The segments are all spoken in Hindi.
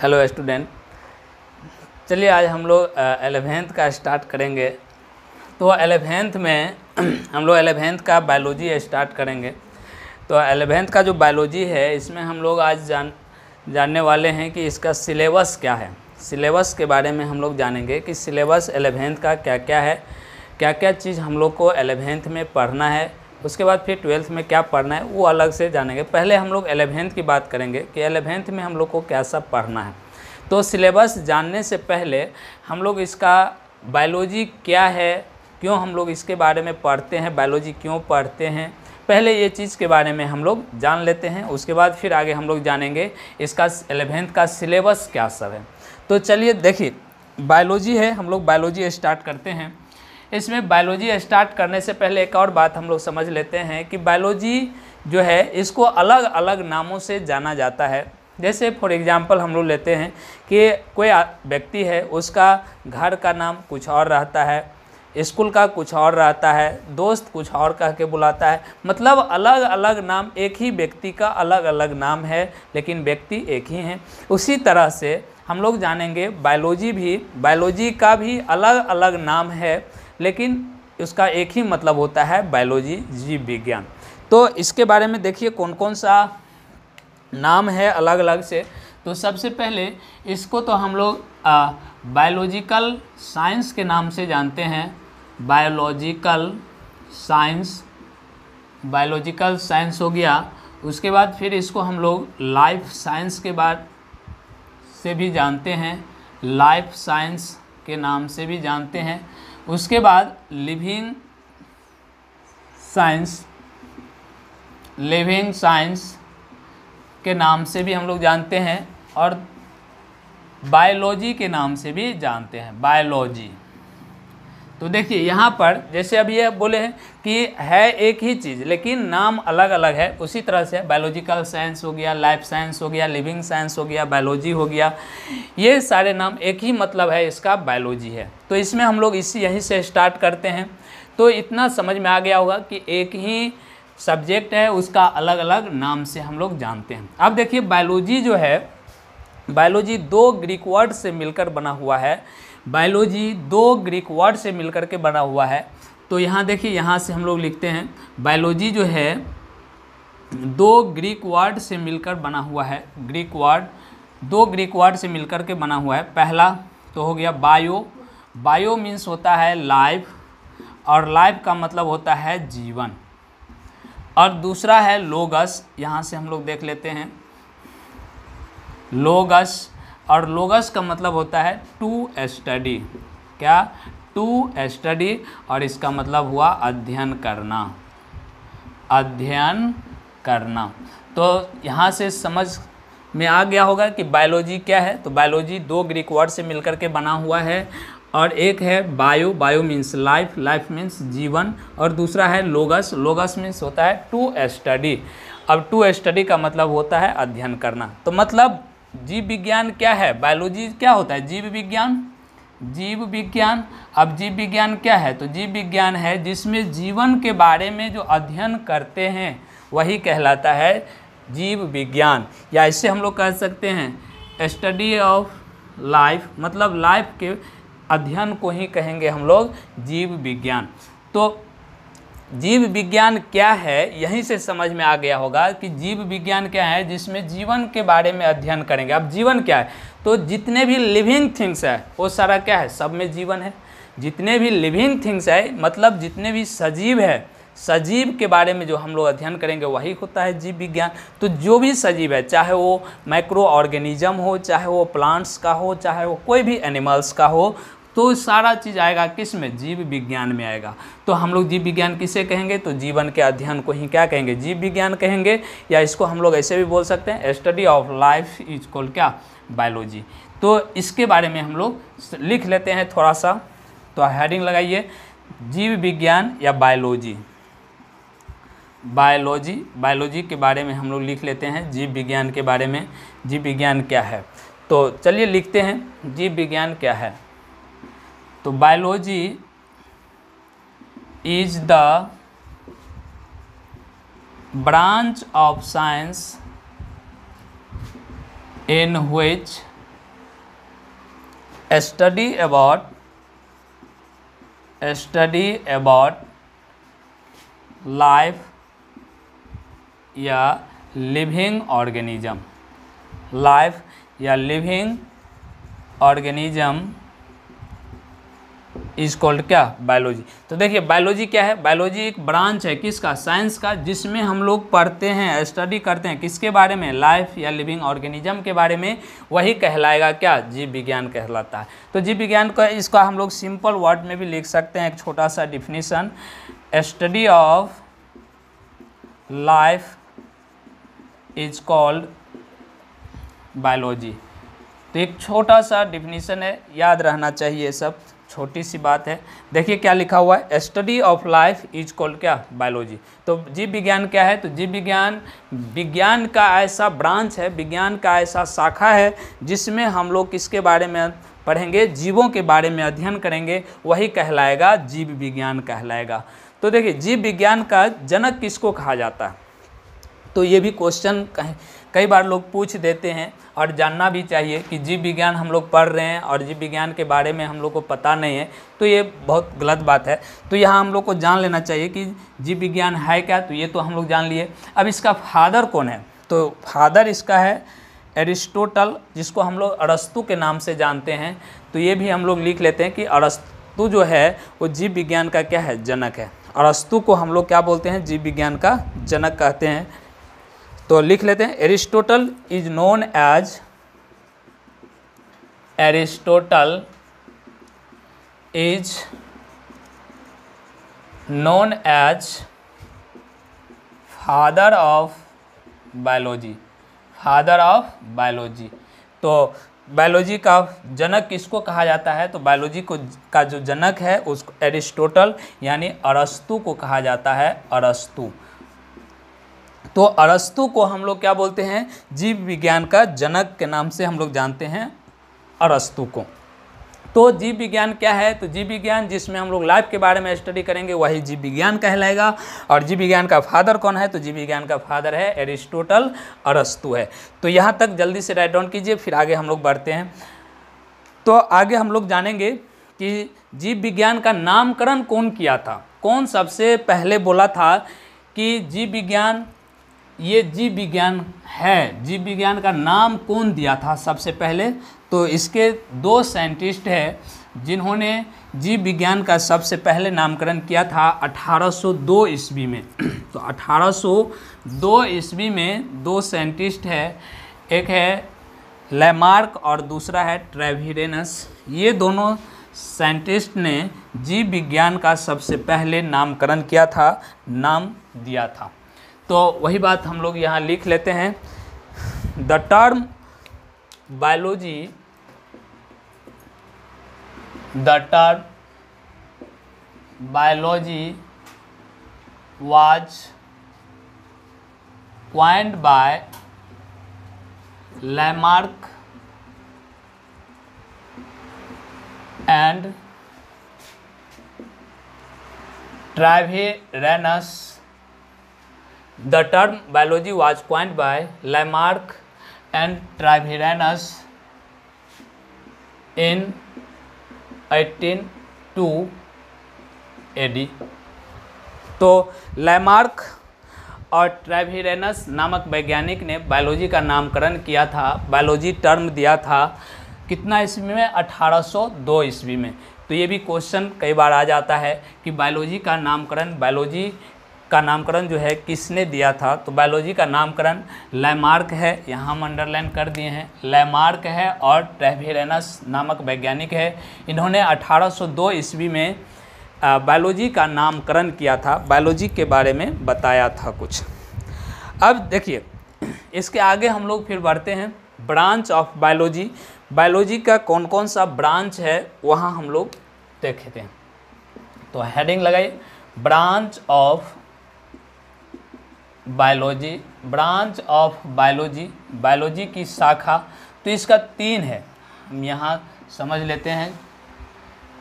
हेलो स्टूडेंट, चलिए आज हम लोग 11th का स्टार्ट करेंगे। तो 11th में हम लोग 11th का बायोलॉजी स्टार्ट करेंगे। तो 11th का जो बायोलॉजी है इसमें हम लोग आज जानने वाले हैं कि इसका सिलेबस क्या है। सिलेबस के बारे में हम लोग जानेंगे कि सिलेबस 11th का क्या क्या है, क्या क्या चीज़ हम लोग को 11th में पढ़ना है, उसके बाद फिर 12th में क्या पढ़ना है वो अलग से जानेंगे। पहले हम लोग 11th की बात करेंगे कि 11th में हम लोग को क्या सब पढ़ना है। तो सिलेबस जानने से पहले हम लोग इसका बायोलॉजी क्या है, क्यों हम लोग इसके बारे में पढ़ते हैं, बायोलॉजी क्यों पढ़ते हैं, पहले ये चीज़ के बारे में हम लोग जान लेते हैं। उसके बाद फिर आगे हम लोग जानेंगे इसका 11th का सिलेबस क्या सब है। तो चलिए देखिए, बायोलॉजी है, हम लोग बायोलॉजी स्टार्ट करते हैं। इसमें बायोलॉजी स्टार्ट करने से पहले एक और बात हम लोग समझ लेते हैं कि बायोलॉजी जो है इसको अलग अलग नामों से जाना जाता है। जैसे फॉर एग्जांपल हम लोग लेते हैं कि कोई व्यक्ति है, उसका घर का नाम कुछ और रहता है, स्कूल का कुछ और रहता है, दोस्त कुछ और कह के बुलाता है, मतलब अलग अलग नाम, एक ही व्यक्ति का अलग अलग नाम है लेकिन व्यक्ति एक ही हैं। उसी तरह से हम लोग जानेंगे बायोलॉजी का भी अलग अलग नाम है लेकिन उसका एक ही मतलब होता है बायोलॉजी, जीव विज्ञान। तो इसके बारे में देखिए कौन कौन सा नाम है अलग अलग से। तो सबसे पहले इसको तो हम लोग बायोलॉजिकल साइंस के नाम से जानते हैं। बायोलॉजिकल साइंस हो गया। उसके बाद फिर इसको हम लोग लाइफ साइंस के बाद से भी जानते हैं, लाइफ साइंस के नाम से भी जानते हैं। उसके बाद लिविंग साइंस के नाम से भी हम लोग जानते हैं और बायोलॉजी के नाम से भी जानते हैं, बायोलॉजी। तो देखिए यहाँ पर जैसे अभी ये बोले हैं कि है एक ही चीज़ लेकिन नाम अलग अलग है, उसी तरह से बायोलॉजिकल साइंस हो गया, लाइफ साइंस हो गया, लिविंग साइंस हो गया, बायोलॉजी हो गया, ये सारे नाम एक ही मतलब है, इसका बायोलॉजी है। तो इसमें हम लोग यहीं से स्टार्ट करते हैं। तो इतना समझ में आ गया होगा कि एक ही सब्जेक्ट है, उसका अलग अलग नाम से हम लोग जानते हैं। अब देखिए बायोलॉजी जो है, बायोलॉजी दो ग्रीक वर्ड से मिलकर बना हुआ है। बायोलॉजी दो ग्रीक वर्ड से मिलकर के बना हुआ है। तो यहाँ देखिए, यहाँ से हम लोग लिखते हैं बायोलॉजी जो है दो ग्रीक वर्ड से मिलकर बना हुआ है। दो ग्रीक वर्ड से मिलकर के बना हुआ है। पहला तो हो गया बायो मीन्स होता है लाइफ, और लाइफ का मतलब होता है जीवन। और दूसरा है लोगस, यहाँ से हम लोग देख लेते हैं लोगस, और लोगस का मतलब होता है टू स्टडी। क्या? टू स्टडी, और इसका मतलब हुआ अध्ययन करना। तो यहाँ से समझ में आ गया होगा कि बायोलॉजी क्या है। तो बायोलॉजी दो ग्रीक वर्ड से मिलकर के बना हुआ है, और एक है बायो मीन्स लाइफ मीन्स जीवन, और दूसरा है लोगस मीन्स होता है टू स्टडी। अब टू स्टडी का मतलब होता है अध्ययन करना। तो मतलब जीव विज्ञान क्या है, बायोलॉजी क्या होता है, जीव विज्ञान। अब जीव विज्ञान क्या है, तो जीव विज्ञान है जिसमें जीवन के बारे में जो अध्ययन करते हैं वही कहलाता है जीव विज्ञान, या इससे हम लोग कह सकते हैं स्टडी ऑफ लाइफ, मतलब लाइफ के अध्ययन को ही कहेंगे हम लोग जीव विज्ञान। तो जीव विज्ञान क्या है, यहीं से समझ में आ गया होगा कि जीव विज्ञान क्या है, जिसमें जीवन के बारे में अध्ययन करेंगे। अब जीवन क्या है, तो जितने भी लिविंग थिंग्स है वो सारा क्या है, सब में जीवन है। जितने भी लिविंग थिंग्स है मतलब जितने भी सजीव है, सजीव के बारे में जो हम लोग अध्ययन करेंगे वही होता है जीव विज्ञान। तो जो भी सजीव है, चाहे वो माइक्रो ऑर्गेनिज्म हो, चाहे वो प्लांट्स का हो, चाहे वो कोई भी एनिमल्स का हो, तो सारा चीज़ आएगा किस में, जीव विज्ञान में आएगा। तो हम लोग जीव विज्ञान किसे कहेंगे, तो जीवन के अध्ययन को ही क्या कहेंगे, जीव विज्ञान कहेंगे। या इसको हम लोग ऐसे भी बोल सकते हैं study of life is called क्या, बायोलॉजी। तो इसके बारे में हम लोग लिख लेते हैं थोड़ा सा। तो हेडिंग लगाइए, जीव विज्ञान या बायोलॉजी। बायोलॉजी के बारे में हम लोग लिख लेते हैं, जीव विज्ञान के बारे में, जीव विज्ञान क्या है। तो चलिए लिखते हैं जीव विज्ञान क्या है। तो biology is the branch of science in which study about life या लिविंग ऑर्गेनिज्म, लाइफ या लिविंग ऑर्गेनिज्म इज कॉल्ड क्या, बायोलॉजी। तो देखिए बायोलॉजी क्या है, बायोलॉजी एक ब्रांच है किसका, साइंस का, जिसमें हम लोग पढ़ते हैं, स्टडी करते हैं किसके बारे में, लाइफ या लिविंग ऑर्गेनिज्म के बारे में, वही कहलाएगा क्या, जीव विज्ञान कहलाता है। तो जीव विज्ञान का इसका हम लोग सिंपल वर्ड में भी लिख सकते हैं, एक छोटा सा definition, study of life is called biology. तो एक छोटा सा डिफिनीशन है, याद रहना चाहिए, सब छोटी सी बात है। देखिए क्या लिखा हुआ है, study of life is called क्या, बायोलॉजी। तो जीव विज्ञान क्या है, तो जीव विज्ञान विज्ञान का ऐसा ब्रांच है, विज्ञान का ऐसा शाखा है जिसमें हम लोग किसके बारे में पढ़ेंगे, जीवों के बारे में अध्ययन करेंगे, वही कहलाएगा जीव विज्ञान कहलाएगा। तो देखिए जीव विज्ञान का जनक किसको कहा जाता है, तो ये भी क्वेश्चन कई बार लोग पूछ देते हैं, और जानना भी चाहिए कि जीव विज्ञान हम लोग पढ़ रहे हैं और जीव विज्ञान के बारे में हम लोग को पता नहीं है, तो ये बहुत गलत बात है। तो यहाँ हम लोग को जान लेना चाहिए कि जीव विज्ञान है क्या, तो ये तो हम लोग जान लिए। अब इसका फादर कौन है, तो फादर इसका है एरिस्टोटल, जिसको हम लोग अरस्तु के नाम से जानते हैं। तो ये भी हम लोग लिख लेते हैं कि अरस्तु जो है वो जीव विज्ञान का क्या है, जनक है। अरस्तु को हम लोग क्या बोलते हैं, जीव विज्ञान का जनक कहते हैं। तो लिख लेते हैं, Aristotle is known as, Aristotle is known as father of biology, father of biology. तो बायोलॉजी का जनक किसको कहा जाता है, तो बायोलॉजी को का जो जनक है उसको एरिस्टोटल यानी अरस्तु को कहा जाता है, अरस्तु। तो अरस्तु को हम लोग क्या बोलते हैं, जीव विज्ञान का जनक के नाम से हम लोग जानते हैं अरस्तु को। तो जीव विज्ञान क्या है, तो जीव विज्ञान जिसमें हम लोग लाइफ के बारे में स्टडी करेंगे वही जीव विज्ञान कहलाएगा। और जीव विज्ञान का फादर कौन है, तो जीव विज्ञान का फादर है एरिस्टोटल, अरस्तु है। तो यहाँ तक जल्दी से राइट डाउन कीजिए, फिर आगे हम लोग बढ़ते हैं। तो आगे हम लोग जानेंगे कि जीव विज्ञान का नामकरण कौन किया था, कौन सबसे पहले बोला था कि जीव विज्ञान ये जीव विज्ञान है, जीव विज्ञान का नाम कौन दिया था सबसे पहले। तो इसके दो साइंटिस्ट हैं जिन्होंने जीव विज्ञान का सबसे पहले नामकरण किया था 1802 ईस्वी में। तो 1802 ईस्वी में दो साइंटिस्ट है, एक है लैमार्क और दूसरा है ट्रेविरेनस। ये दोनों साइंटिस्ट ने जीव विज्ञान का सबसे पहले नामकरण किया था, नाम दिया था। तो वही बात हम लोग यहाँ लिख लेते हैं, the term biology, the term biology was coined by Lamarck and Treviranus. The term biology was coined by Lamarck and Treviranus in 1802 AD. तो लैमार्क और ट्रेविरेनस नामक वैज्ञानिक ने बायोलॉजी का नामकरण किया था, बायोलॉजी टर्म दिया था कितना ईस्वी में, 1802 ईस्वी में। तो ये भी क्वेश्चन कई बार आ जाता है कि बायोलॉजी का नामकरण जो है किसने दिया था। तो बायोलॉजी का नामकरण लैमार्क है, यहाँ हम अंडरलाइन कर दिए हैं, लैमार्क है और ट्रेविरेनस नामक वैज्ञानिक है। इन्होंने 1802 ईस्वी में बायोलॉजी का नामकरण किया था, बायोलॉजी के बारे में बताया था कुछ। अब देखिए इसके आगे हम लोग फिर बढ़ते हैं, ब्रांच ऑफ बायोलॉजी। बायोलॉजी का कौन कौन सा ब्रांच है वहाँ हम लोग देखते हैं। तो हेडिंग लगाइए, branch of biology, branch of biology, biology की शाखा। तो इसका 3 है, हम यहाँ समझ लेते हैं।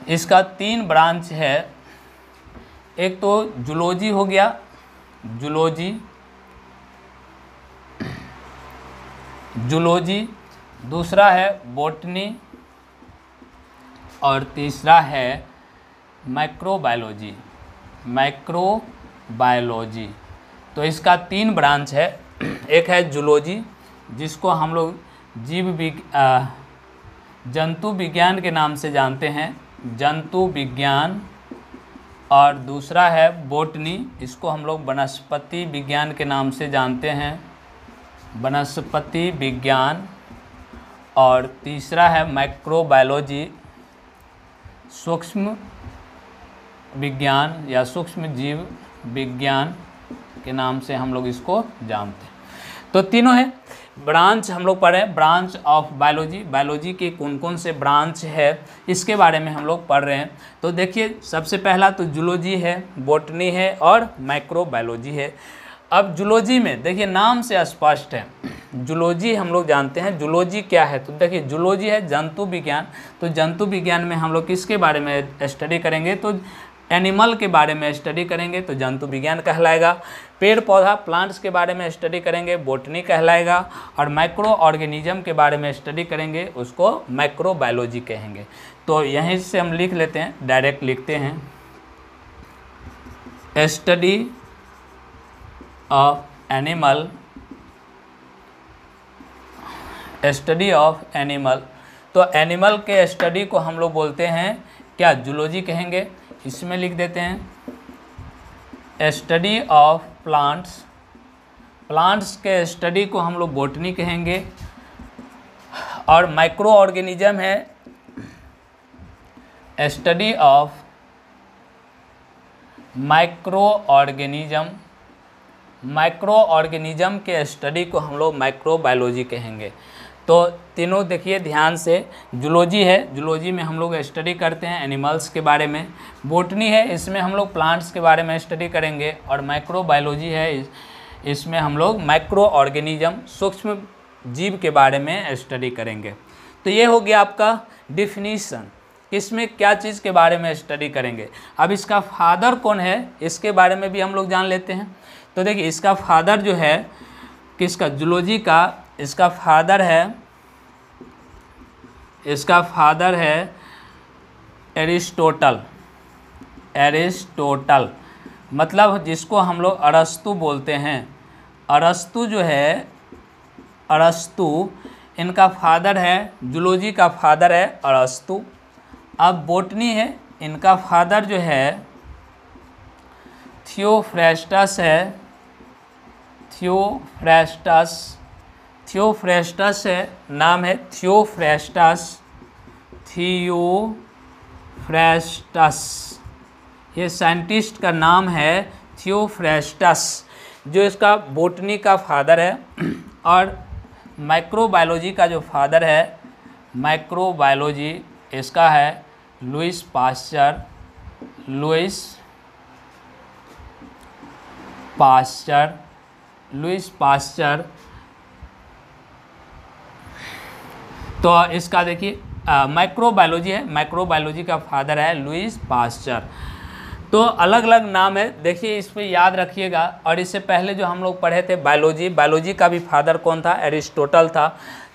इसका 3 ब्रांच है, एक तो जूलॉजी हो गया, जूलॉजी, दूसरा है बॉटनी, और तीसरा है माइक्रोबायोलॉजी। माइक्रोबायोलॉजी तो इसका 3 ब्रांच है। एक है जूलॉजी, जिसको हम लोग जंतु विज्ञान के नाम से जानते हैं, जंतु विज्ञान। और दूसरा है बॉटनी, इसको हम लोग वनस्पति विज्ञान के नाम से जानते हैं, वनस्पति विज्ञान। और तीसरा है माइक्रोबायोलॉजी, सूक्ष्म विज्ञान या सूक्ष्म जीव विज्ञान के नाम से हम लोग इसको जानते हैं। तो तीनों है ब्रांच हम लोग पढ़े। ब्रांच ऑफ बायोलॉजी, बायोलॉजी के कौन कौन से ब्रांच है इसके बारे में हम लोग पढ़ रहे हैं। तो देखिए सबसे पहला तो जूलॉजी है, बॉटनी है और माइक्रोबायोलॉजी है। अब जूलॉजी में देखिए नाम से स्पष्ट है, जूलॉजी हम लोग जानते हैं। जूलॉजी क्या है? तो देखिए जूलॉजी है जंतु विज्ञान। तो जंतु विज्ञान में हम लोग किसके बारे में स्टडी करेंगे? तो एनिमल के बारे में स्टडी करेंगे तो जंतु विज्ञान कहलाएगा। पेड़ पौधा प्लांट्स के बारे में स्टडी करेंगे, बॉटनी कहलाएगा। और माइक्रो ऑर्गेनिज्म के बारे में स्टडी करेंगे, उसको माइक्रोबायोलॉजी कहेंगे। तो यहीं से हम लिख लेते हैं, डायरेक्ट लिखते हैं, study of animal, study of animal. तो एनिमल के स्टडी को हम लोग बोलते हैं क्या? जूलॉजी कहेंगे। इसमें लिख देते हैं स्टडी ऑफ प्लांट्स, प्लांट्स के स्टडी को हम लोग बॉटनी कहेंगे। और माइक्रो ऑर्गेनिज्म है study of micro organism, micro organism के स्टडी को हम लोग माइक्रोबायोलॉजी कहेंगे। तो तीनों देखिए ध्यान से, जूलॉजी है, जूलॉजी में हम लोग स्टडी करते हैं एनिमल्स के बारे में। बॉटनी है, इसमें हम लोग प्लांट्स के बारे में स्टडी करेंगे। और माइक्रोबायोलॉजी है, इसमें हम लोग माइक्रो ऑर्गेनिज्म, सूक्ष्म जीव के बारे में स्टडी करेंगे। तो ये हो गया आपका डिफिनीशन, किसमें क्या चीज़ के बारे में स्टडी करेंगे। अब इसका फादर कौन है इसके बारे में भी हम लोग जान लेते हैं। तो देखिए इसका फादर जो है किसका? जूलॉजी का। इसका फादर है एरिस्टोटल। एरिस्टोटल मतलब जिसको हम लोग अरस्तु बोलते हैं। अरस्तु जो है, अरस्तु इनका फादर है, जूलॉजी का फादर है अरस्तु। अब बॉटनी है, इनका फादर जो है थियोफ्रेस्टस है, थियोफ्रेस्टस है, नाम है थियोफ्रेस्टस, ये साइंटिस्ट का नाम है थियोफ्रेस्टस, जो इसका बॉटनी का फादर है। और माइक्रोबायोलॉजी का जो फादर है, माइक्रोबायोलॉजी इसका है लुईस पास्चर। तो इसका देखिए माइक्रोबायोलॉजी है, माइक्रोबायोलॉजी का फादर है लुईस पास्चर। तो अलग अलग नाम है, देखिए इस पर याद रखिएगा। और इससे पहले जो हम लोग पढ़े थे बायोलॉजी, बायोलॉजी का भी फादर कौन था? एरिस्टोटल था।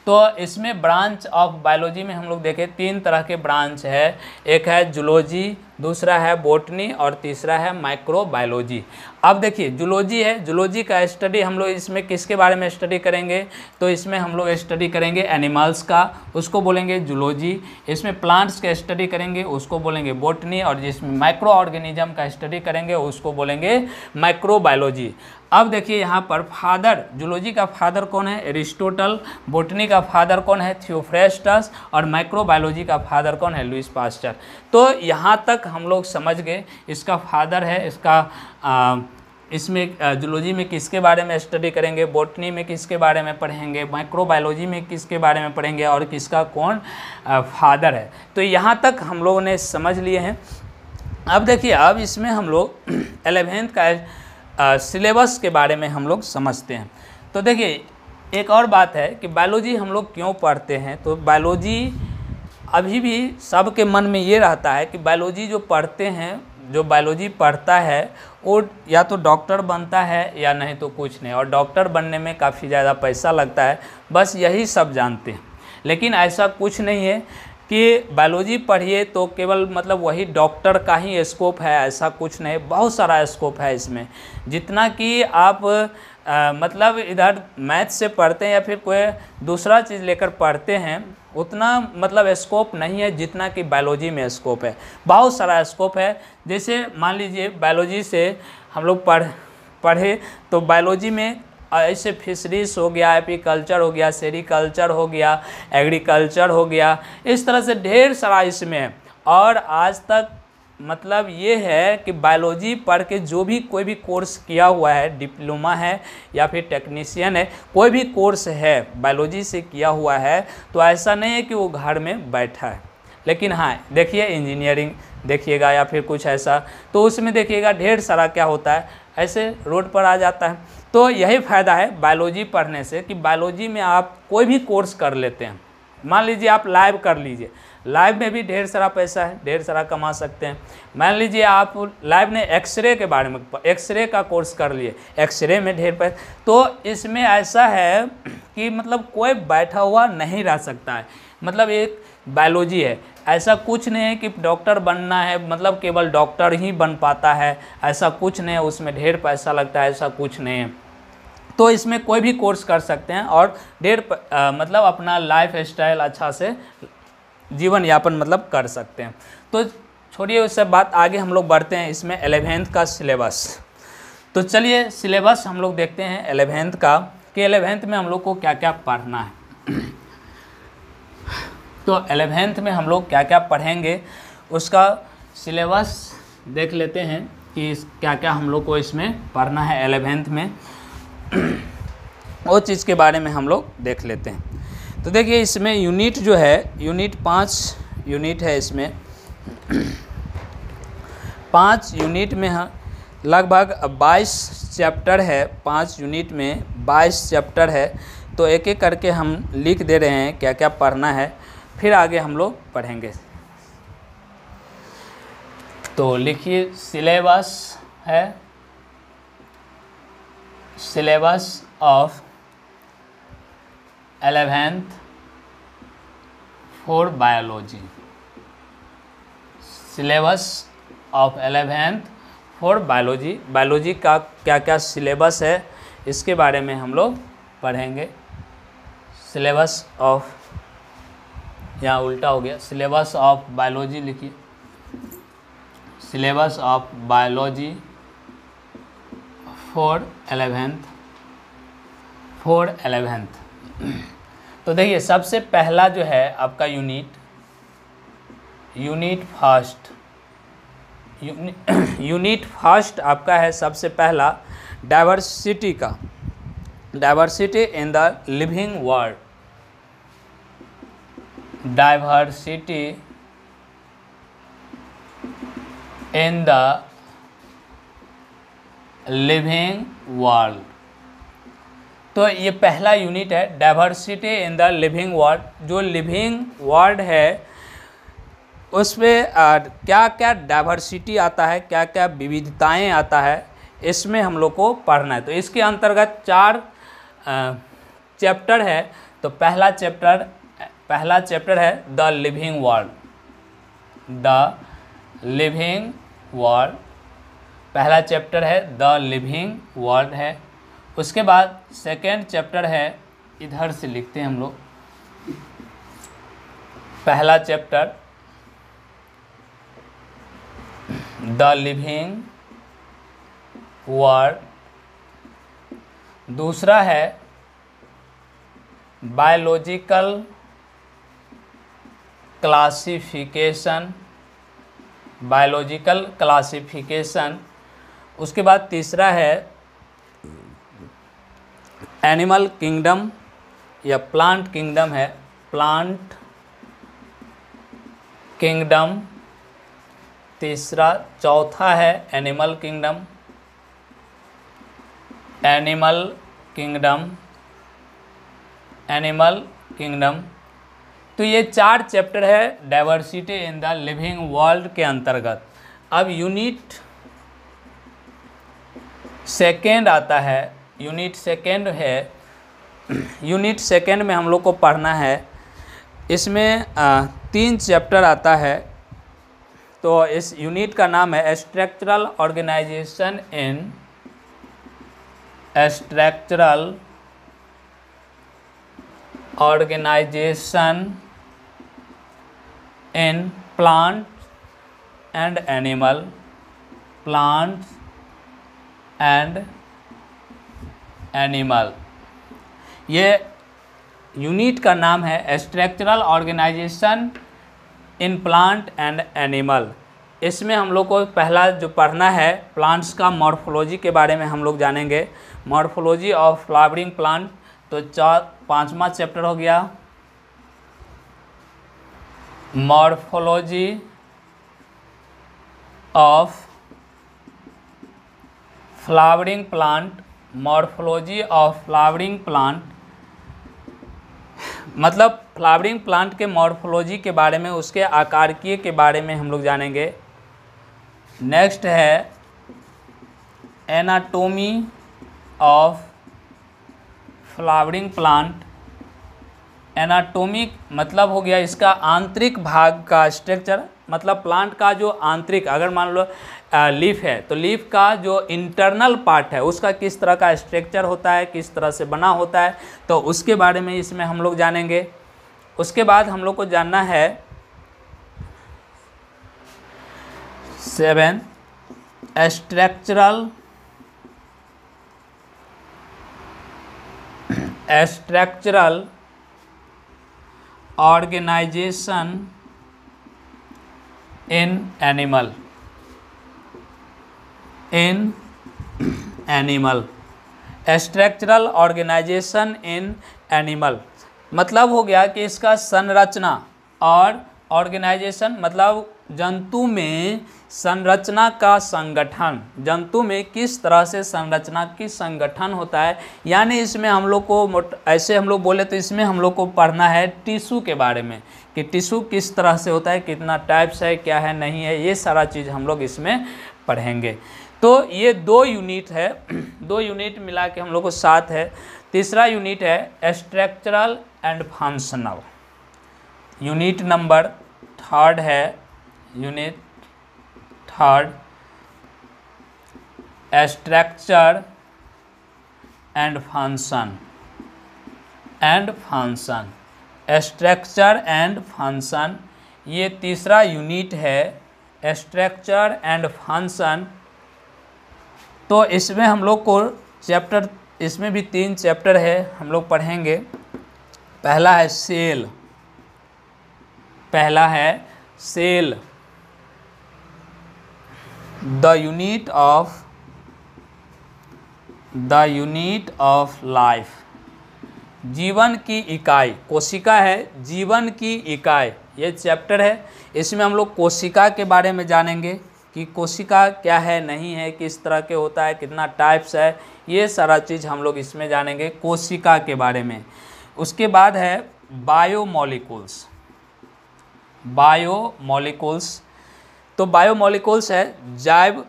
तो इसमें ब्रांच ऑफ बायोलॉजी में हम लोग देखें 3 तरह के ब्रांच है। एक है जूलॉजी, दूसरा है बॉटनी और तीसरा है माइक्रोबायोलॉजी। अब देखिए जूलॉजी है, जूलॉजी का स्टडी हम लोग इसमें किसके बारे में स्टडी करेंगे? तो इसमें हम लोग स्टडी करेंगे एनिमल्स का, उसको बोलेंगे जूलॉजी। इसमें प्लांट्स का स्टडी करेंगे, उसको बोलेंगे बॉटनी। और जिसमें माइक्रो ऑर्गेनिज्म का स्टडी करेंगे उसको बोलेंगे माइक्रोबायोलॉजी। अब देखिए यहाँ पर फादर, जूलॉजी का फादर कौन है? एरिस्टोटल। बॉटनी का फादर कौन है? थियोफ्रेस्टस। और माइक्रोबायोलॉजी का फादर कौन है? Lewis pasture. तो यहाँ तक हम लोग समझ गए इसका फादर है, इसका इसमें जूलॉजी में किसके बारे में स्टडी करेंगे, बॉटनी में किसके बारे में पढ़ेंगे, माइक्रोबायोलॉजी में किसके बारे में पढ़ेंगे और किसका कौन फादर है। तो यहाँ तक हम लोगों ने समझ लिए हैं। अब देखिए अब इसमें हम लोग 11th का सिलेबस के बारे में हम लोग समझते हैं। तो देखिए एक और बात है कि बायोलॉजी हम लोग क्यों पढ़ते हैं। तो बायोलॉजी अभी भी सबके मन में ये रहता है कि बायोलॉजी जो पढ़ते हैं, जो बायोलॉजी पढ़ता है वो या तो डॉक्टर बनता है या नहीं तो कुछ नहीं, और डॉक्टर बनने में काफ़ी ज़्यादा पैसा लगता है, बस यही सब जानते हैं। लेकिन ऐसा कुछ नहीं है। कि बायोलॉजी पढ़िए तो केवल मतलब वही डॉक्टर का ही स्कोप है, ऐसा कुछ नहीं, बहुत सारा स्कोप है इसमें। जितना कि आप मतलब इधर मैथ से पढ़ते हैं या फिर कोई दूसरा चीज़ लेकर पढ़ते हैं, उतना मतलब स्कोप नहीं है जितना कि बायोलॉजी में स्कोप है। बहुत सारा स्कोप है। जैसे मान लीजिए बायोलॉजी से हम लोग पढ़े तो बायोलॉजी में ऐसे फिशरीज हो गया, एपीकल्चर हो गया, सेरीकल्चर हो गया, एग्रीकल्चर हो गया, इस तरह से ढेर सारा इसमें है। और आज तक मतलब ये है कि बायोलॉजी पढ़ के जो भी कोई भी कोर्स किया हुआ है, डिप्लोमा है या फिर टेक्नीशियन है, कोई भी कोर्स है बायोलॉजी से किया हुआ है, तो ऐसा नहीं है कि वो घर में बैठा है। लेकिन हाँ देखिए इंजीनियरिंग देखिएगा या फिर कुछ ऐसा, तो उसमें देखिएगा ढेर सारा क्या होता है, ऐसे रोड पर आ जाता है। तो यही फ़ायदा है बायोलॉजी पढ़ने से कि बायोलॉजी में आप कोई भी कोर्स कर लेते हैं। मान लीजिए आप लाइव कर लीजिए, लाइव में भी ढेर सारा पैसा है, ढेर सारा कमा सकते हैं। मान लीजिए आप लाइव ने एक्सरे के बारे में, एक्सरे का कोर्स कर लिए, एक्सरे में ढेर पैसा। तो इसमें ऐसा है कि मतलब कोई बैठा हुआ नहीं रह सकता है, मतलब एक बायोलॉजी है, ऐसा कुछ नहीं है कि डॉक्टर बनना है मतलब केवल डॉक्टर ही बन पाता है, ऐसा कुछ नहीं है, उसमें ढेर पैसा लगता है, ऐसा कुछ नहीं है। तो इसमें कोई भी कोर्स कर सकते हैं और मतलब अपना लाइफ स्टाइल अच्छा से जीवन यापन मतलब कर सकते हैं। तो छोड़िए उससे बात, आगे हम लोग बढ़ते हैं इसमें 11th का सिलेबस। तो चलिए सिलेबस हम लोग देखते हैं 11th का, कि 11th में हम लोग को क्या क्या पढ़ना है। तो 11th में हम लोग क्या क्या पढ़ेंगे उसका सिलेबस देख लेते हैं कि क्या क्या हम लोग को इसमें पढ़ना है 11th में, वो चीज़ के बारे में हम लोग देख लेते हैं। तो देखिए इसमें यूनिट जो है, यूनिट 5 यूनिट है इसमें। 5 यूनिट में लगभग 22 चैप्टर है, 5 यूनिट में 22 चैप्टर है। तो एक एक करके हम लिख दे रहे हैं क्या क्या पढ़ना है, फिर आगे हम लोग पढ़ेंगे। तो लिखिए सिलेबस है, syllabus of 11th for biology, syllabus of 11th for biology. Biology का क्या क्या सिलेबस है इसके बारे में हम लोग पढ़ेंगे। सिलेबस ऑफ, यहाँ उल्टा हो गया, सिलेबस ऑफ बायोलॉजी लिखिए, syllabus of biology for 11th। तो देखिए सबसे पहला जो है आपका यूनिट फर्स्ट आपका है सबसे पहला डाइवर्सिटी का, diversity in the living world, diversity in the living world. तो ये पहला यूनिट है diversity in the living world. जो लिविंग वर्ल्ड है उस पर क्या क्या डाइवर्सिटी आता है, क्या क्या विविधताएं आता है, इसमें हम लोग को पढ़ना है। तो इसके अंतर्गत 4 चैप्टर है। तो पहला चैप्टर है the living world, the living world, पहला चैप्टर है द लिविंग वर्ल्ड है। उसके बाद सेकेंड चैप्टर है, इधर से लिखते हैं हम लोग, पहला चैप्टर द लिविंग वर्ल्ड, दूसरा है बायोलॉजिकल क्लासिफिकेशन, बायोलॉजिकल क्लासिफिकेशन। उसके बाद तीसरा है एनिमल किंगडम या प्लांट किंगडम है, प्लांट किंगडम तीसरा। चौथा है animal kingdom, animal kingdom, animal kingdom. तो ये 4 चैप्टर है diversity in the living world के अंतर्गत। अब यूनिट सेकेंड आता है, यूनिट सेकेंड है, यूनिट सेकेंड में हम लोग को पढ़ना है, इसमें 3 चैप्टर आता है। तो इस यूनिट का नाम है structural organisation in plant and animal. ये यूनिट का नाम है structural organisation in plant and animal. इसमें हम लोग को पहला जो पढ़ना है प्लांट्स का मॉर्फोलॉजी के बारे में हम लोग जानेंगे, मॉर्फोलॉजी ऑफ फ्लावरिंग प्लांट। तो 5वां चैप्टर हो गया morphology of flowering plant. Morphology of flowering plant मतलब फ्लावरिंग प्लांट के मॉर्फोलॉजी के बारे में, उसके आकारिकी के बारे में हम लोग जानेंगे। नेक्स्ट है anatomy of flowering plant. Anatomy मतलब हो गया इसका आंतरिक भाग का स्ट्रक्चर, मतलब प्लांट का जो आंतरिक, अगर मान लो लीफ है तो लीफ का जो इंटरनल पार्ट है उसका किस तरह का स्ट्रक्चर होता है, किस तरह से बना होता है, तो उसके बारे में इसमें हम लोग जानेंगे। उसके बाद हम लोग को जानना है 7 structural organisation in animal. Structural organisation in animal मतलब हो गया कि इसका संरचना, और ऑर्गेनाइजेशन मतलब जंतु में संरचना का संगठन, जंतु में किस तरह से संरचना की संगठन होता है। यानी इसमें हम लोग को ऐसे हम लोग बोले तो इसमें हम लोग को पढ़ना है टिश्यू के बारे में, कि टिश्यू किस तरह से होता है, कितना टाइप्स है, क्या है, नहीं है, ये सारा चीज़ हम लोग इसमें पढ़ेंगे। तो ये 2 यूनिट है, 2 यूनिट मिला के हम लोग को 7 है। तीसरा यूनिट है structural and functional. Unit number 3 है, unit 3 structure and function. Structure and function ये तीसरा यूनिट है, स्ट्रक्चर एंड फंक्शन। तो इसमें हम लोग को चैप्टर, इसमें भी 3 चैप्टर है, हम लोग पढ़ेंगे। पहला है cell, the unit of life, जीवन की इकाई। कोशिका है जीवन की इकाई, ये चैप्टर है। इसमें हम लोग कोशिका के बारे में जानेंगे कि कोशिका क्या है, नहीं है, किस तरह के होता है, कितना टाइप्स है, ये सारा चीज़ हम लोग इसमें जानेंगे कोशिका के बारे में। उसके बाद है बायोमोलिकुल्स। तो बायोमोलिकुल्स है जैव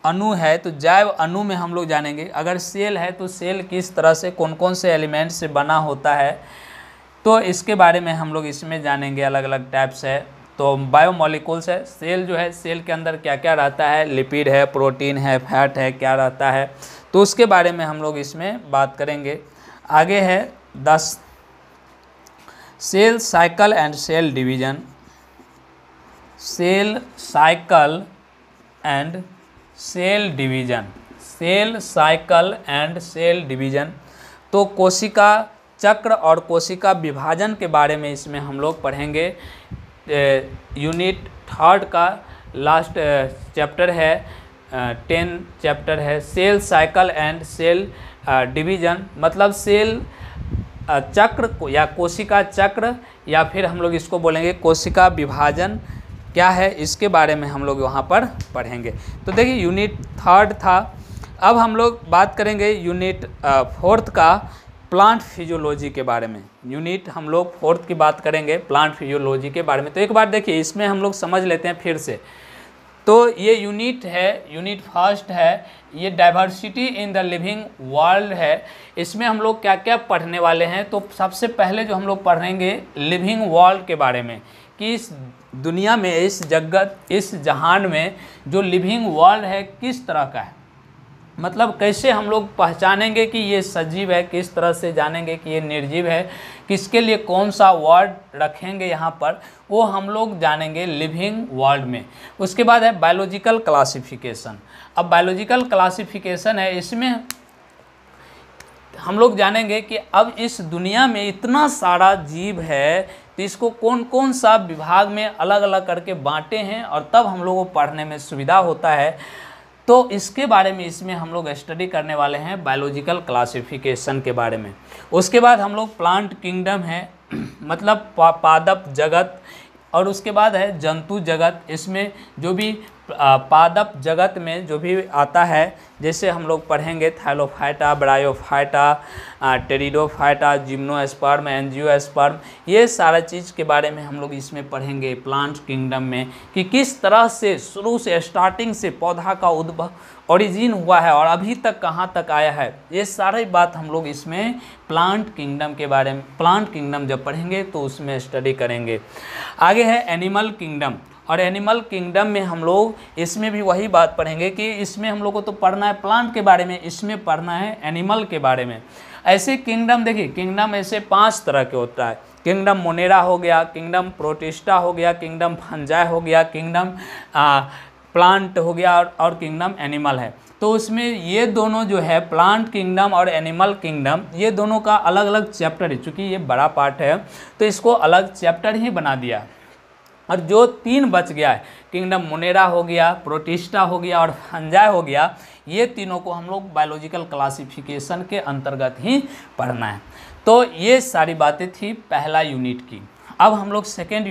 अणु है, तो जैव अणु में हम लोग जानेंगे। अगर सेल है तो सेल किस तरह से, कौन कौन से एलिमेंट से बना होता है, तो इसके बारे में हम लोग इसमें जानेंगे। अलग अलग टाइप्स है। तो बायोमोलिकुल्स है, सेल जो है, सेल के अंदर क्या क्या रहता है, लिपिड है, प्रोटीन है, फैट है, क्या रहता है, तो उसके बारे में हम लोग इसमें बात करेंगे। आगे है 10 cell cycle and cell division. Cell cycle and cell division. तो कोशिका चक्र और कोशिका विभाजन के बारे में इसमें हम लोग पढ़ेंगे। यूनिट 3 का लास्ट चैप्टर है, 10 चैप्टर है, cell cycle and cell division. मतलब सेल चक्र या कोशिका चक्र, या फिर हम लोग इसको बोलेंगे कोशिका विभाजन क्या है, इसके बारे में हम लोग वहाँ पर पढ़ेंगे। तो देखिए यूनिट 3 था। अब हम लोग बात करेंगे यूनिट 4 का प्लांट फिजियोलॉजी के बारे में। यूनिट हम लोग 4 की बात करेंगे प्लांट फिजियोलॉजी के बारे में। तो एक बार देखिए इसमें हम लोग समझ लेते हैं फिर से। तो ये यूनिट है, यूनिट फर्स्ट है, ये diversity in the living world है। इसमें हम लोग क्या क्या पढ़ने वाले हैं, तो सबसे पहले जो हम लोग पढ़ेंगे लिविंग वर्ल्ड के बारे में, कि इस दुनिया में, इस जगत, इस जहान में जो लिविंग वर्ल्ड है किस तरह का है, मतलब कैसे हम लोग पहचानेंगे कि ये सजीव है, किस तरह से जानेंगे कि ये निर्जीव है, किसके लिए कौन सा वर्ड रखेंगे यहाँ पर, वो हम लोग जानेंगे लिविंग वर्ल्ड में। उसके बाद है बायोलॉजिकल क्लासिफिकेशन। अब बायोलॉजिकल क्लासिफिकेशन है, इसमें हम लोग जानेंगे कि अब इस दुनिया में इतना सारा जीव है तो इसको कौन कौन सा विभाग में अलग अलग करके बांटे हैं, और तब हम लोगों को पढ़ने में सुविधा होता है। तो इसके बारे में इसमें हम लोग स्टडी करने वाले हैं, बायोलॉजिकल क्लासिफिकेशन के बारे में। उसके बाद हम लोग प्लांट किंगडम है, मतलब पादप जगत, और उसके बाद है जंतु जगत। इसमें जो भी पादप जगत में जो भी आता है, जैसे हम लोग पढ़ेंगे Thallophyta, bryophyta, pteridophyta, gymnosperm, angiosperm, ये सारा चीज़ के बारे में हम लोग इसमें पढ़ेंगे प्लांट किंगडम में, कि किस तरह से शुरू से स्टार्टिंग से पौधा का उद्भव ओरिजिन हुआ है और अभी तक कहाँ तक आया है। ये सारी बात हम लोग इसमें प्लांट किंगडम के बारे में, प्लांट किंगडम जब पढ़ेंगे तो उसमें स्टडी करेंगे। आगे है एनिमल किंगडम, और एनिमल किंगडम में हम लोग इसमें भी वही बात पढ़ेंगे कि इसमें हम लोग को तो पढ़ना है प्लांट के बारे में, इसमें पढ़ना है एनिमल के बारे में। ऐसे किंगडम, देखिए किंगडम ऐसे 5 तरह के होता है। किंगडम मोनेरा हो गया, किंगडम प्रोटिस्टा हो गया, किंगडम फंजाई हो गया, किंगडम प्लांट हो गया, और किंगडम एनिमल है। तो उसमें ये दोनों जो है प्लांट किंगडम और एनिमल किंगडम, ये दोनों का अलग अलग चैप्टर है। चूँकि ये बड़ा पार्ट है तो इसको अलग चैप्टर ही बना दिया। और जो 3 बच गया है, किंगडम मोनेरा हो गया, प्रोटिस्टा हो गया और फंजाई हो गया, ये तीनों को हम लोग बायोलॉजिकल क्लासिफिकेशन के अंतर्गत ही पढ़ना है। तो ये सारी बातें थी पहला यूनिट की। अब हम लोग सेकेंड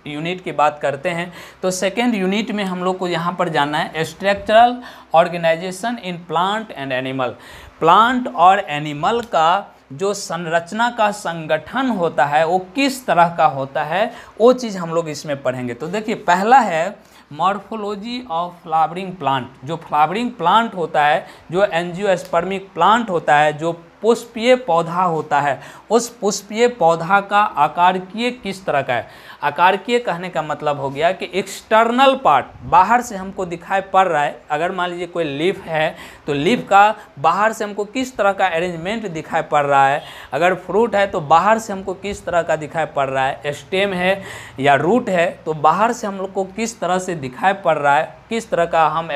यूनिट की बात करते हैं। तो सेकेंड यूनिट में हम लोग को यहाँ पर जानना है structural organisation in plant and animal. Plant और एनिमल का जो संरचना का संगठन होता है वो किस तरह का होता है, वो चीज़ हम लोग इसमें पढ़ेंगे। तो देखिए पहला है मॉर्फोलॉजी ऑफ फ्लावरिंग प्लांट। जो फ्लावरिंग प्लांट होता है, जो एंजियोस्पर्मिक प्लांट होता है, जो पुष्पीय पौधा होता है, उस पुष्पीय पौधा का आकारिकीय किस तरह का है। आकारिकीय कहने का मतलब हो गया कि एक्सटर्नल पार्ट बाहर से हमको दिखाई पड़ रहा है। अगर मान लीजिए कोई लीफ है तो लीफ का बाहर से हमको किस तरह का अरेंजमेंट दिखाई पड़ रहा है। अगर फ्रूट है तो बाहर से हमको किस तरह का दिखाई पड़ रहा है। स्टेम है या रूट है तो बाहर से हम लोग को किस तरह से दिखाई पड़ रहा है, किस तरह का हम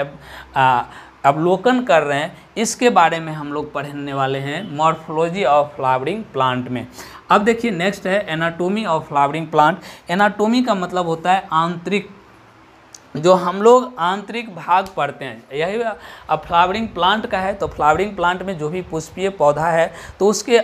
अवलोकन कर रहे हैं, इसके बारे में हम लोग पढ़ने वाले हैं मॉर्फोलॉजी ऑफ फ्लावरिंग प्लांट में। अब देखिए नेक्स्ट है anatomy of flowering plant. Anatomy का मतलब होता है आंतरिक, जो हम लोग आंतरिक भाग पढ़ते हैं। यही अब फ्लावरिंग प्लांट का है, तो फ्लावरिंग प्लांट में जो भी पुष्पीय पौधा है तो उसके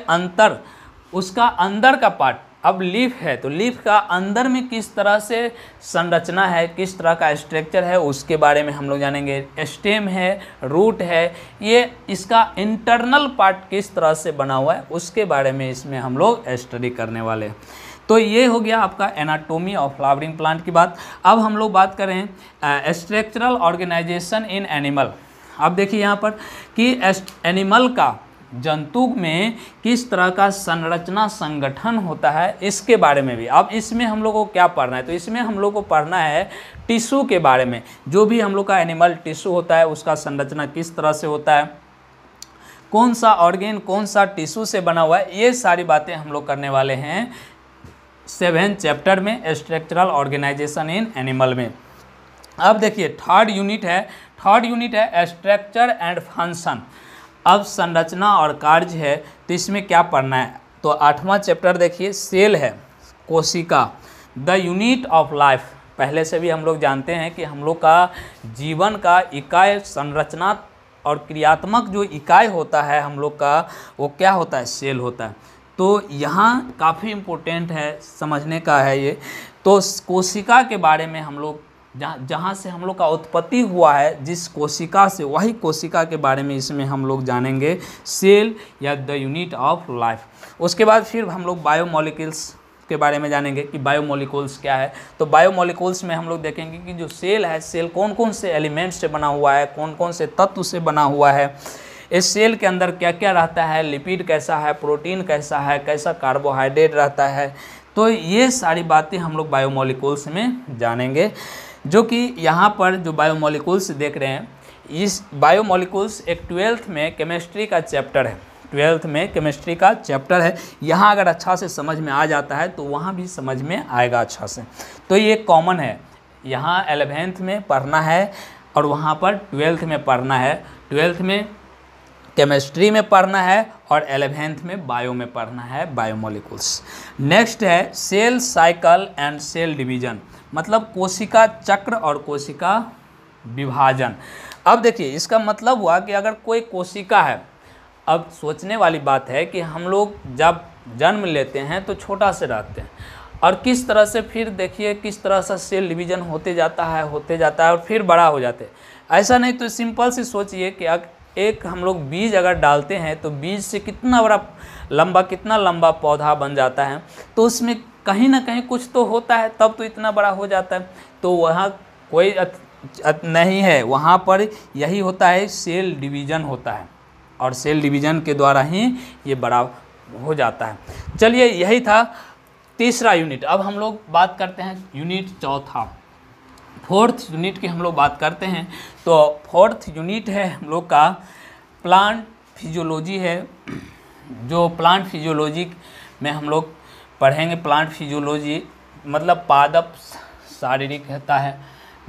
उसका अंदर का पार्ट, अब लीफ है तो लीफ का अंदर में किस तरह से संरचना है, किस तरह का स्ट्रक्चर है, उसके बारे में हम लोग जानेंगे। स्टेम है, रूट है, ये इसका इंटरनल पार्ट किस तरह से बना हुआ है, उसके बारे में इसमें हम लोग स्टडी करने वाले हैं। तो ये हो गया आपका एनाटोमी ऑफ फ्लावरिंग प्लांट की बात। अब हम लोग बात करें स्ट्रक्चरल ऑर्गेनाइजेशन इन एनिमल। अब देखिए यहाँ पर कि एनिमल का, जंतु में किस तरह का संरचना संगठन होता है, इसके बारे में भी। अब इसमें हम लोग को क्या पढ़ना है, तो इसमें हम लोग को पढ़ना है टिश्यू के बारे में। जो भी हम लोग का एनिमल टिश्यू होता है उसका संरचना किस तरह से होता है, कौन सा ऑर्गेन कौन सा टिश्यू से बना हुआ है, ये सारी बातें हम लोग करने वाले हैं 7th चैप्टर में स्ट्रक्चरल ऑर्गेनाइजेशन इन एनिमल में। अब देखिए थर्ड यूनिट है स्ट्रक्चर एंड फंक्शन। अब संरचना और कार्य है, तो इसमें क्या पढ़ना है, तो 8वां चैप्टर देखिए सेल है, कोशिका, द यूनिट ऑफ लाइफ। पहले से भी हम लोग जानते हैं कि हम लोग का जीवन का इकाई, संरचना और क्रियात्मक जो इकाई होता है हम लोग का, वो क्या होता है, सेल होता है। तो यहाँ काफ़ी इम्पोर्टेंट है, समझने का है ये। तो कोशिका के बारे में हम लोग जहाँ से हम लोग का उत्पत्ति हुआ है, जिस कोशिका से, वही कोशिका के बारे में इसमें हम लोग जानेंगे, सेल या द यूनिट ऑफ लाइफ। उसके बाद फिर हम लोग बायोमोलिक्यूल्स के बारे में जानेंगे कि बायोमोलिकुल्स क्या है। तो बायोमोलिकुल्स में हम लोग देखेंगे कि जो सेल है, सेल कौन कौन से एलिमेंट्स से बना हुआ है, कौन कौन से तत्व से बना हुआ है, इस सेल के अंदर क्या क्या रहता है, लिपिड कैसा है, प्रोटीन कैसा है, कैसा कार्बोहाइड्रेट रहता है। तो ये सारी बातें हम लोग बायोमोलिकुल्स में जानेंगे। जो कि यहाँ पर जो बायोमोलिकुल्स देख रहे हैं, इस बायोमोलिकुल्स एक 12th में केमिस्ट्री का चैप्टर है, 12th में केमिस्ट्री का चैप्टर है। यहाँ अगर अच्छा से समझ में आ जाता है तो वहाँ भी समझ में आएगा अच्छा से। तो ये कॉमन है, यहाँ 11th में पढ़ना है और वहाँ पर 12th में पढ़ना है। 12th में केमिस्ट्री में पढ़ना है और 11th में बायो में पढ़ना है, बायोमोलिकुल्स। नेक्स्ट है cell cycle and cell division, मतलब कोशिका चक्र और कोशिका विभाजन। अब देखिए इसका मतलब हुआ कि अगर कोई कोशिका है, अब सोचने वाली बात है कि हम लोग जब जन्म लेते हैं तो छोटा से रहते हैं और किस तरह से फिर देखिए किस तरह से सेल डिवीजन होते जाता है और फिर बड़ा हो जाते हैं। ऐसा नहीं तो सिंपल सी सोचिए कि एक हम लोग बीज अगर डालते हैं तो बीज से कितना लंबा पौधा बन जाता है, तो उसमें कहीं ना कहीं कुछ तो होता है तब तो इतना बड़ा हो जाता है। तो वहाँ कोई नहीं है, वहाँ पर यही होता है, सेल डिवीज़न होता है और सेल डिवीज़न के द्वारा ही ये बड़ा हो जाता है। चलिए यही था तीसरा यूनिट। अब हम लोग बात करते हैं यूनिट चौथा, 4th यूनिट की हम लोग बात करते हैं। तो 4th यूनिट है हम लोग का प्लांट फिजियोलॉजी है। जो प्लांट फिजियोलॉजी में हम लोग पढ़ेंगे, प्लांट फिजियोलॉजी मतलब पादप शारीरिक होता है,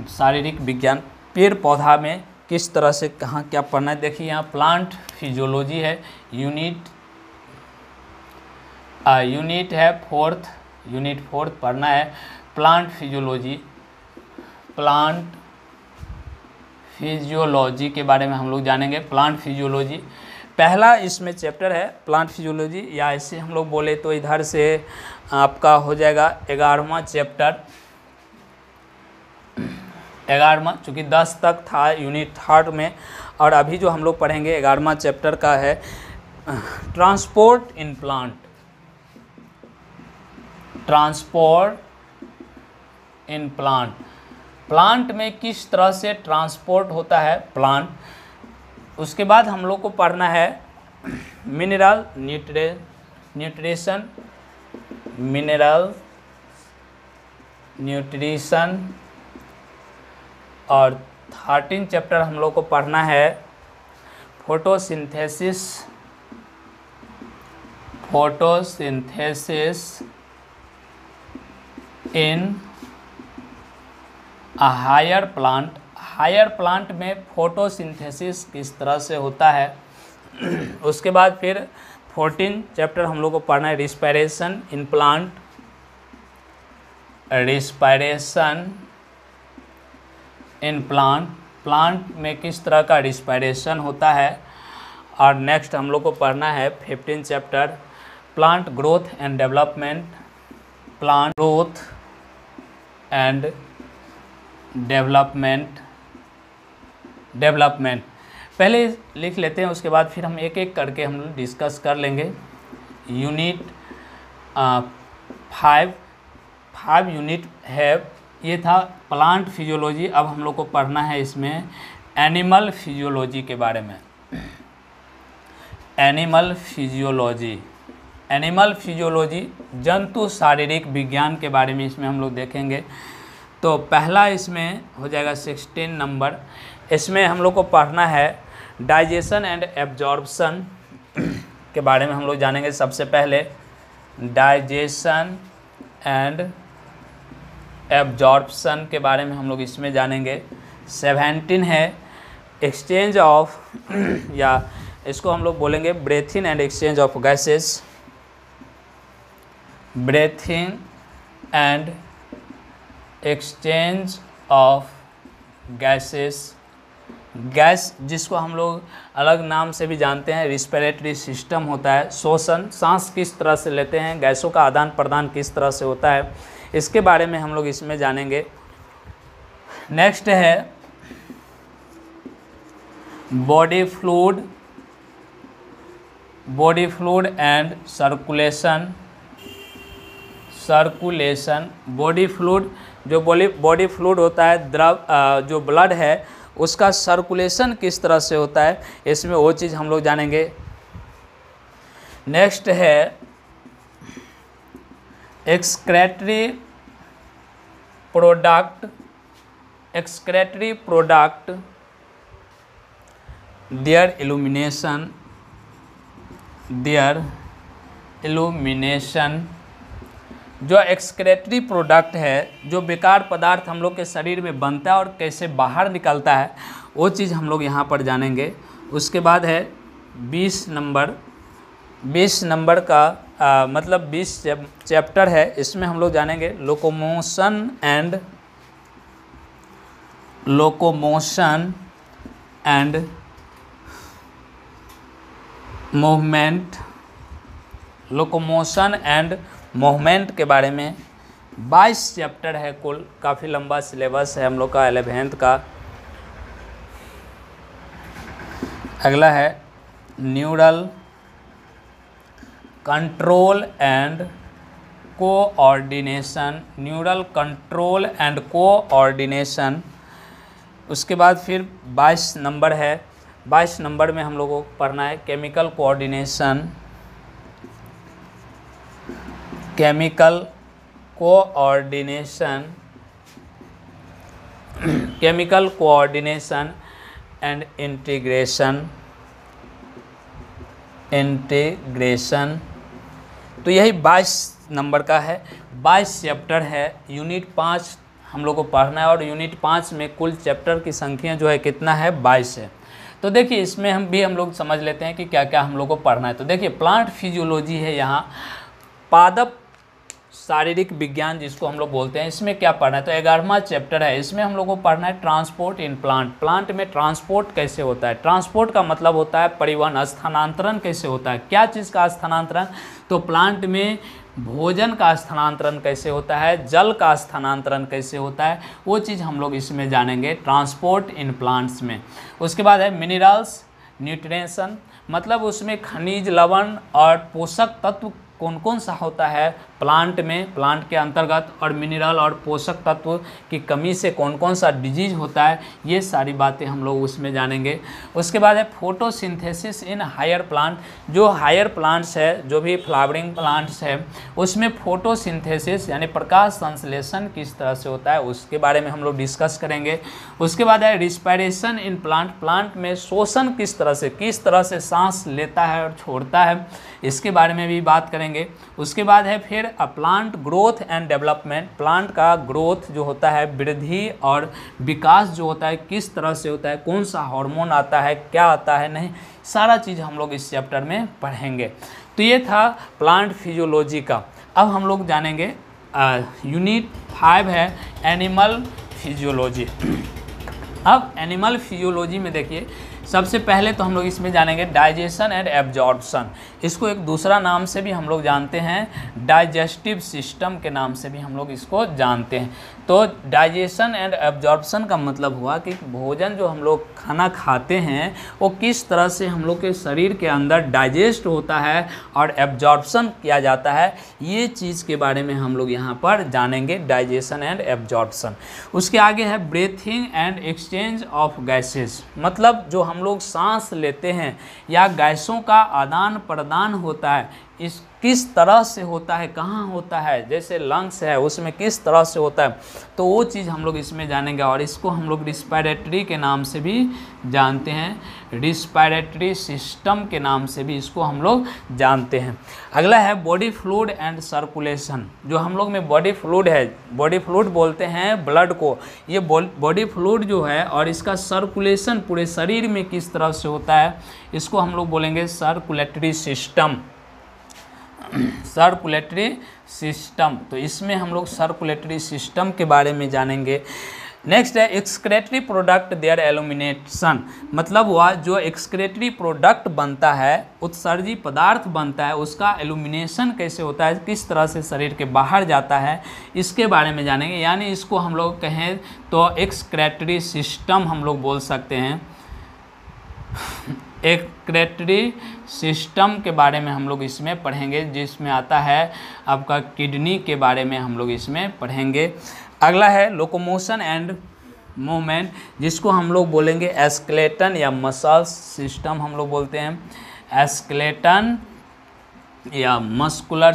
शारीरिक विज्ञान, पेड़ पौधा में किस तरह से कहाँ क्या पढ़ना है। देखिए यहाँ प्लांट फिजियोलॉजी है, यूनिट है 4th, यूनिट 4th पढ़ना है प्लांट फिजियोलॉजी। प्लांट फिजियोलॉजी के बारे में हम लोग जानेंगे। प्लांट फिजियोलॉजी पहला इसमें चैप्टर है प्लांट फिजियोलॉजी, या ऐसे हम लोग बोले तो इधर से आपका हो जाएगा 11वां चैप्टर, 11वां, चूँकि 10 तक था यूनिट 3rd में, और अभी जो हम लोग पढ़ेंगे 11वां चैप्टर का है transport in plant. Transport in plant, plant में किस तरह से ट्रांसपोर्ट होता है प्लांट। उसके बाद हम लोग को पढ़ना है मिनरल न्यूट्रिशन, मिनरल न्यूट्रिशन, और 13 चैप्टर हम लोग को पढ़ना है photosynthesis, in higher plant. Higher plant में फोटोसिंथेसिस किस तरह से होता है। उसके बाद फिर 14 चैप्टर हम लोग को पढ़ना है respiration in plant, respiration in plant, plant में किस तरह का रिस्पायरेशन होता है। और नेक्स्ट हम लोग को पढ़ना है 15 chapter plant growth and development, plant growth and development पहले लिख लेते हैं, उसके बाद फिर हम एक एक करके हम लोग डिस्कस कर लेंगे। यूनिट 5 यूनिट है, ये था प्लांट फिजियोलॉजी। अब हम लोग को पढ़ना है इसमें एनिमल फिजियोलॉजी के बारे में। एनिमल फिजियोलॉजी जंतु शारीरिक विज्ञान के बारे में इसमें हम लोग देखेंगे। तो पहला इसमें हो जाएगा 16 नंबर, इसमें हम लोग को पढ़ना है डाइजेशन एंड एब्जॉर्प्शन के बारे में हम लोग जानेंगे। सबसे पहले डाइजेशन एंड एब्जॉर्प्शन के बारे में हम लोग इसमें जानेंगे। 17 है एक्सचेंज ऑफ या इसको हम लोग बोलेंगे breathing and exchange of gases, breathing and exchange of gases. Gas जिसको हम लोग अलग नाम से भी जानते हैं रिस्पिरेटरी सिस्टम होता है, श्वसन, सांस किस तरह से लेते हैं, गैसों का आदान प्रदान किस तरह से होता है, इसके बारे में हम लोग इसमें जानेंगे। नेक्स्ट है body fluid and circulation, body fluid, जो बॉडी फ्लूइड होता है, द्रव जो ब्लड है उसका सर्कुलेशन किस तरह से होता है, इसमें वो चीज़ हम लोग जानेंगे। नेक्स्ट है excretory product, excretory product, their elimination, their elimination. जो एक्सक्रेटरी प्रोडक्ट है, जो बेकार पदार्थ हम लोग के शरीर में बनता है और कैसे बाहर निकलता है, वो चीज़ हम लोग यहाँ पर जानेंगे। उसके बाद है 20 नंबर का मतलब 20 चैप्टर है, इसमें हम लोग जानेंगे locomotion and movement, locomotion and movement के बारे में। 22 चैप्टर है कुल, काफ़ी लंबा सिलेबस है हम लोग का 11th का। अगला है neural control and coordination, neural control and coordination. उसके बाद फिर 22 नंबर है, 22 नंबर में हम लोगों को पढ़ना है chemical coordination, chemical coordination, chemical coordination and integration, integration. तो यही 22 नंबर का है, 22 चैप्टर है। यूनिट 5 हम लोग को पढ़ना है और यूनिट 5 में कुल चैप्टर की संख्या जो है कितना है, 22 है। तो देखिए इसमें हम लोग समझ लेते हैं कि क्या क्या हम लोग को पढ़ना है। तो देखिए प्लांट फिजियोलॉजी है, यहाँ पादप शारीरिक विज्ञान जिसको हम लोग बोलते हैं, इसमें क्या पढ़ना है, तो 11वां चैप्टर है। इसमें हम लोग को पढ़ना है ट्रांसपोर्ट इन प्लांट, प्लांट में ट्रांसपोर्ट कैसे होता है। ट्रांसपोर्ट का मतलब होता है परिवहन, स्थानांतरण कैसे होता है, क्या चीज़ का स्थानांतरण, तो प्लांट में भोजन का स्थानांतरण कैसे होता है, जल का स्थानांतरण कैसे होता है, वो चीज़ हम लोग इसमें जानेंगे ट्रांसपोर्ट इन प्लांट्स में। उसके बाद है मिनरल्स न्यूट्रिशन, मतलब उसमें खनिज, लवण और पोषक तत्व कौन कौन सा होता है प्लांट में, प्लांट के अंतर्गत, और मिनरल और पोषक तत्व की कमी से कौन कौन सा डिजीज होता है, ये सारी बातें हम लोग उसमें जानेंगे। उसके बाद है फोटोसिंथेसिस इन हायर प्लांट, जो हायर प्लांट्स है, जो भी फ्लावरिंग प्लांट्स है, उसमें फोटोसिंथेसिस यानी प्रकाश संश्लेषण किस तरह से होता है, उसके बारे में हम लोग डिस्कस करेंगे। उसके बाद है रिस्पायरेशन इन प्लांट, प्लांट में श्वसन किस तरह से सांस लेता है और छोड़ता है, इसके बारे में भी बात करेंगे। उसके बाद है फिर plant growth and development, plant का ग्रोथ जो होता है, वृद्धि और विकास जो होता है किस तरह से होता है, कौन सा हार्मोन आता है, क्या आता है, नहीं, सारा चीज़ हम लोग इस चैप्टर में पढ़ेंगे। तो ये था प्लांट फिजियोलॉजी का। अब हम लोग जानेंगे यूनिट 5 है एनिमल फिजियोलॉजी। अब एनिमल फिजियोलॉजी में देखिए सबसे पहले तो हम लोग इसमें जानेंगे डाइजेशन एंड एब्जॉर्प्शन, इसको एक दूसरा नाम से भी हम लोग जानते हैं, डाइजेस्टिव सिस्टम के नाम से भी हम लोग इसको जानते हैं। तो डाइजेशन एंड एब्जॉर्प्शन का मतलब हुआ कि भोजन जो हम लोग खाना खाते हैं वो किस तरह से हम लोग के शरीर के अंदर डाइजेस्ट होता है और एब्जॉर्प्शन किया जाता है, ये चीज़ के बारे में हम लोग यहाँ पर जानेंगे, डाइजेशन एंड एब्जॉर्प्शन। उसके आगे है breathing and exchange of gases, मतलब जो हम लोग सांस लेते हैं या गैसों का आदान प्रदान होता है, इस किस तरह से होता है, कहाँ होता है, जैसे लंग्स है उसमें किस तरह से होता है, तो वो चीज़ हम लोग इसमें जानेंगे। और इसको हम लोग रिस्पायरेटरी के नाम से भी जानते हैं, रिस्पायरेटरी सिस्टम के नाम से भी इसको हम लोग जानते हैं। अगला है बॉडी फ्लूइड एंड सर्कुलेशन, जो हम लोग में बॉडी फ्लूइड है, बॉडी फ्लूइड बोलते हैं ब्लड को, ये बॉडी फ्लूइड जो है और इसका सर्कुलेशन पूरे शरीर में किस तरह से होता है, इसको हम लोग बोलेंगे सर्कुलेटरी सिस्टम, सर्कुलेटरी सिस्टम। तो इसमें हम लोग सर्कुलेटरी सिस्टम के बारे में जानेंगे। नेक्स्ट है एक्सक्रेटरी प्रोडक्ट देयर एल्यूमिनेशन, मतलब वह जो एक्सक्रेटरी प्रोडक्ट बनता है, उत्सर्जी पदार्थ बनता है, उसका एल्यूमिनेशन कैसे होता है, किस तरह से शरीर के बाहर जाता है, इसके बारे में जानेंगे। यानी इसको हम लोग कहें तो एक्सक्रेटरी सिस्टम हम लोग बोल सकते हैं, एक्सक्रीटरी सिस्टम के बारे में हम लोग इसमें पढ़ेंगे, जिसमें आता है आपका किडनी के बारे में हम लोग इसमें पढ़ेंगे। अगला है लोकोमोशन एंड मूवमेंट, जिसको हम लोग बोलेंगे स्केलेटन या मसल सिस्टम हम लोग बोलते हैं, स्केलेटन या मस्कुलर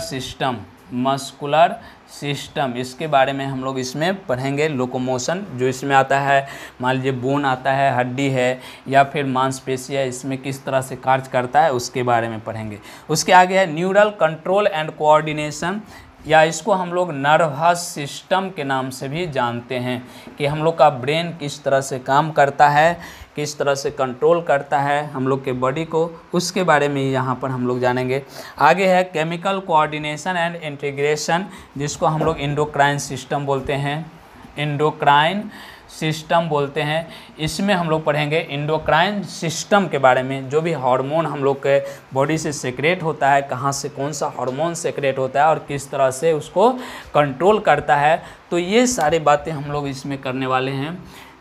सिस्टम, इसके बारे में हम लोग इसमें पढ़ेंगे। लोकोमोशन जो इसमें आता है, मान लीजिए बोन आता है, हड्डी है या फिर मांसपेशी है, इसमें किस तरह से कार्य करता है उसके बारे में पढ़ेंगे। उसके आगे है न्यूरल कंट्रोल एंड कोऑर्डिनेशन, या इसको हम लोग नर्वस सिस्टम के नाम से भी जानते हैं, कि हम लोग का ब्रेन किस तरह से काम करता है, किस तरह से कंट्रोल करता है हम लोग के बॉडी को, उसके बारे में यहाँ पर हम लोग जानेंगे। आगे है केमिकल कोऑर्डिनेशन एंड इंटीग्रेशन, जिसको हम लोग एंडोक्राइन सिस्टम बोलते हैं, इसमें हम लोग पढ़ेंगे एंडोक्राइन सिस्टम के बारे में, जो भी हार्मोन हम लोग के बॉडी से सेक्रेट होता है, कहाँ से कौन सा हार्मोन सेक्रेट होता है और किस तरह से उसको कंट्रोल करता है, तो ये सारी बातें हम लोग इसमें करने वाले हैं।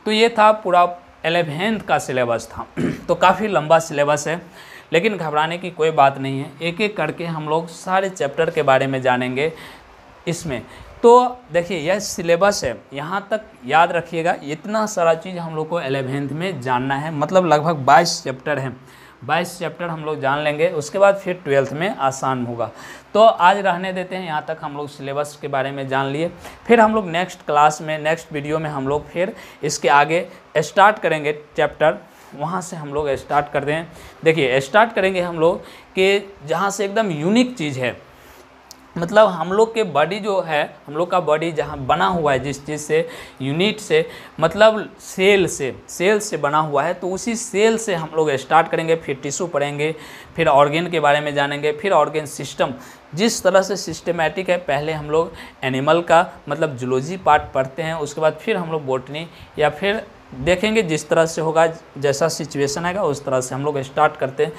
तो ये था पूरा 11th का सिलेबस था। तो काफ़ी लंबा सिलेबस है, लेकिन घबराने की कोई बात नहीं है, एक एक करके हम लोग सारे चैप्टर के बारे में जानेंगे इसमें। तो देखिए यह सिलेबस है, यहाँ तक याद रखिएगा, इतना सारा चीज़ हम लोग को 11th में जानना है, मतलब लगभग 22 चैप्टर हैं, 22 चैप्टर हम लोग जान लेंगे, उसके बाद फिर 12th में आसान होगा। तो आज रहने देते हैं, यहाँ तक हम लोग सिलेबस के बारे में जान लिए। फिर हम लोग नेक्स्ट क्लास में, नेक्स्ट वीडियो में हम लोग फिर इसके आगे स्टार्ट करेंगे चैप्टर, वहाँ से हम लोग स्टार्ट करते हैं। देखिए स्टार्ट करेंगे हम लोग कि जहाँ से एकदम यूनिक चीज़ है, मतलब हम लोग के बॉडी जो है, हम लोग का बॉडी जहाँ बना हुआ है जिस चीज़ से, यूनिट से, मतलब सेल से बना हुआ है, तो उसी सेल से हम लोग स्टार्ट करेंगे। फिर टिश्यू पढ़ेंगे, फिर ऑर्गेन के बारे में जानेंगे, फिर ऑर्गेन सिस्टम जिस तरह से सिस्टमेटिक है। पहले हम लोग एनिमल का मतलब जूलॉजी पार्ट पढ़ते हैं, उसके बाद फिर हम लोग बॉटनी या फिर देखेंगे, जिस तरह से होगा, जैसा सिचुएशन आएगा उस तरह से हम लोग स्टार्ट करते हैं।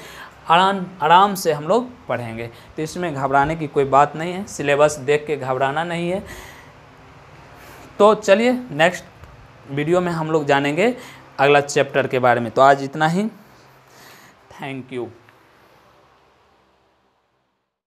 आराम से हम लोग पढ़ेंगे, तो इसमें घबराने की कोई बात नहीं है, सिलेबस देख के घबराना नहीं है। तो चलिए नेक्स्ट वीडियो में हम लोग जानेंगे अगला चैप्टर के बारे में। तो आज इतना ही, थैंक यू।